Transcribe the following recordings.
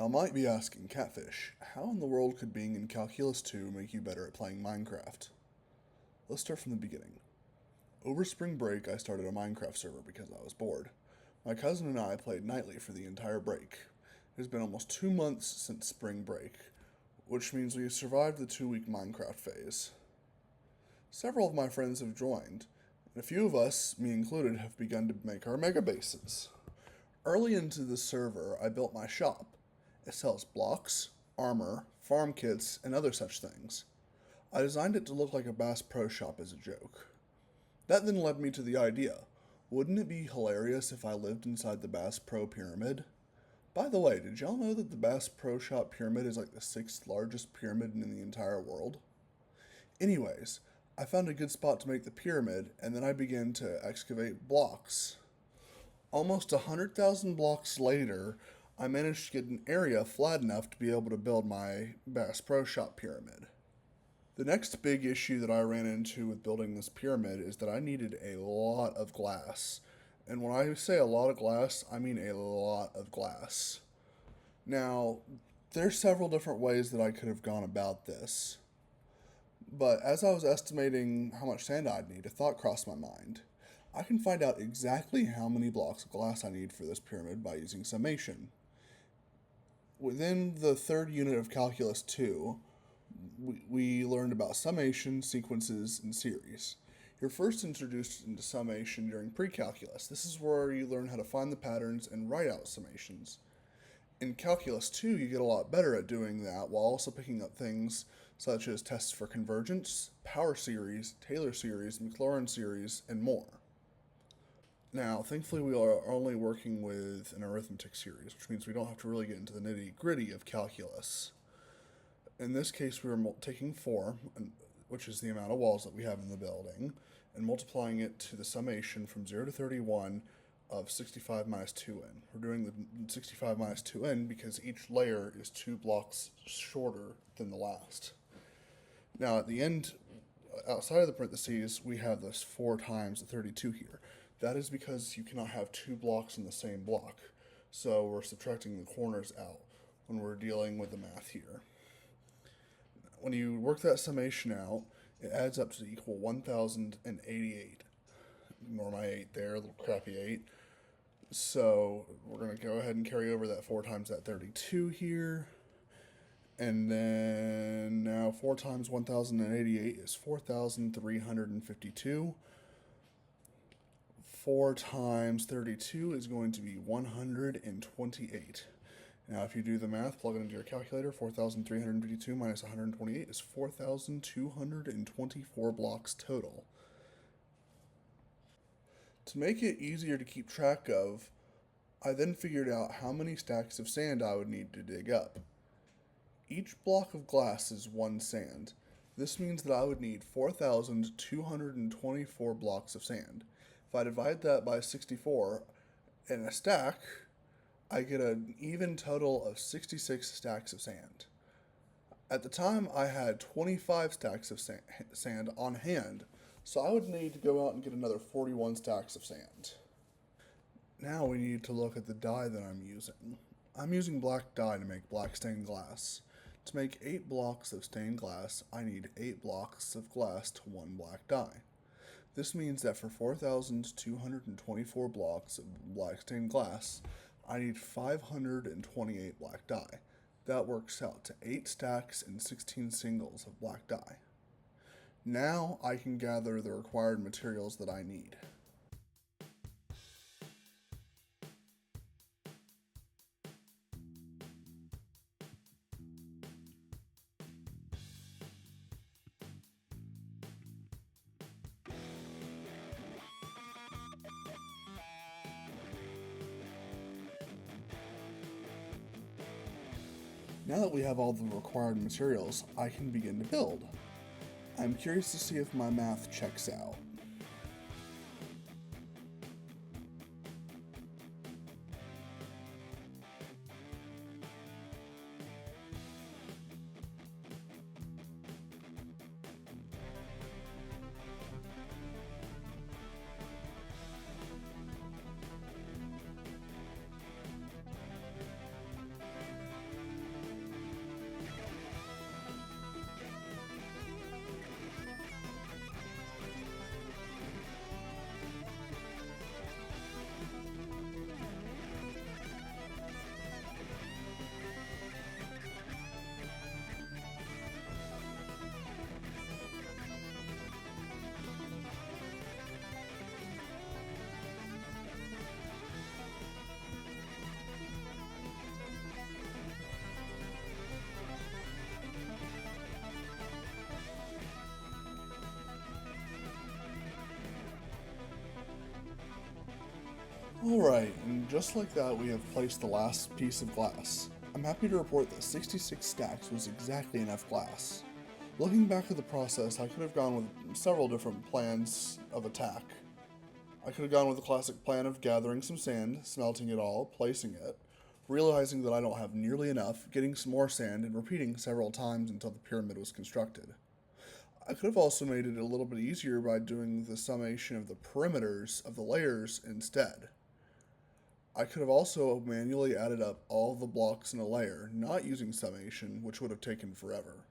Y'all might be asking, Catfish, how in the world could being in Calculus 2 make you better at playing Minecraft? Let's start from the beginning. Over spring break, I started a Minecraft server because I was bored. My cousin and I played nightly for the entire break. It has been almost 2 months since spring break, which means we have survived the 2-week Minecraft phase. Several of my friends have joined, and a few of us, me included, have begun to make our mega bases. Early into the server, I built my shop. It sells blocks, armor, farm kits, and other such things. I designed it to look like a Bass Pro Shop as a joke. That then led me to the idea, wouldn't it be hilarious if I lived inside the Bass Pro Pyramid? By the way, did y'all know that the Bass Pro Shop Pyramid is like the 6th largest pyramid in the entire world? Anyways, I found a good spot to make the pyramid, and then I began to excavate blocks. Almost 100,000 blocks later, I managed to get an area flat enough to be able to build my Bass Pro Shop pyramid. The next big issue that I ran into with building this pyramid is that I needed a lot of glass. And when I say a lot of glass, I mean a lot of glass. Now, there's several different ways that I could have gone about this. But as I was estimating how much sand I'd need, a thought crossed my mind. I can find out exactly how many blocks of glass I need for this pyramid by using summation. Within the third unit of Calculus 2, we learned about summation, sequences, and series. You're first introduced into summation during pre-calculus. This is where you learn how to find the patterns and write out summations. In Calculus 2, you get a lot better at doing that while also picking up things such as tests for convergence, power series, Taylor series, Maclaurin series, and more. Now, thankfully, we are only working with an arithmetic series, which means we don't have to really get into the nitty-gritty of calculus. In this case, we are taking 4, which is the amount of walls that we have in the building, and multiplying it to the summation from 0 to 31 of 65 minus 2n. We're doing the 65 minus 2n because each layer is 2 blocks shorter than the last. Now, at the end, outside of the parentheses, we have this 4 times the 32 here. That is because you cannot have 2 blocks in the same block. So we're subtracting the corners out when we're dealing with the math here. When you work that summation out, it adds up to equal 1,088. Ignore my 8 there, a little crappy 8. So we're going to go ahead and carry over that 4 times that 32 here. And then now 4 times 1,088 is 4,352. 4 times 32 is going to be 128. Now, if you do the math, plug it into your calculator, 4,352 minus 128 is 4,224 blocks total. To make it easier to keep track of, I then figured out how many stacks of sand I would need to dig up. Each block of glass is 1 sand. This means that I would need 4,224 blocks of sand. If I divide that by 64 in a stack, I get an even total of 66 stacks of sand. At the time, I had 25 stacks of sand on hand, so I would need to go out and get another 41 stacks of sand. Now we need to look at the dye that I'm using. I'm using black dye to make black stained glass. To make 8 blocks of stained glass, I need 8 blocks of glass to 1 black dye. This means that for 4,224 blocks of black stained glass, I need 528 black dye. That works out to 8 stacks and 16 singles of black dye. Now I can gather the required materials that I need. Now that we have all the required materials, I can begin to build. I'm curious to see if my math checks out. Alright, and just like that, we have placed the last piece of glass. I'm happy to report that 66 stacks was exactly enough glass. Looking back at the process, I could have gone with several different plans of attack. I could have gone with the classic plan of gathering some sand, smelting it all, placing it, realizing that I don't have nearly enough, getting some more sand, and repeating several times until the pyramid was constructed. I could have also made it a little bit easier by doing the summation of the perimeters of the layers instead. I could have also manually added up all the blocks in a layer, not using summation, which would have taken forever.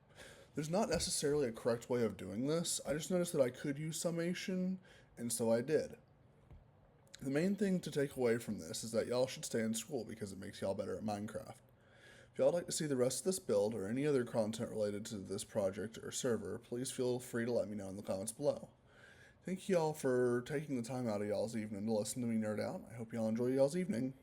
There's not necessarily a correct way of doing this, I just noticed that I could use summation, and so I did. The main thing to take away from this is that y'all should stay in school because it makes y'all better at Minecraft. If y'all would like to see the rest of this build or any other content related to this project or server, please feel free to let me know in the comments below. Thank y'all for taking the time out of y'all's evening to listen to me nerd out. I hope y'all enjoy y'all's evening.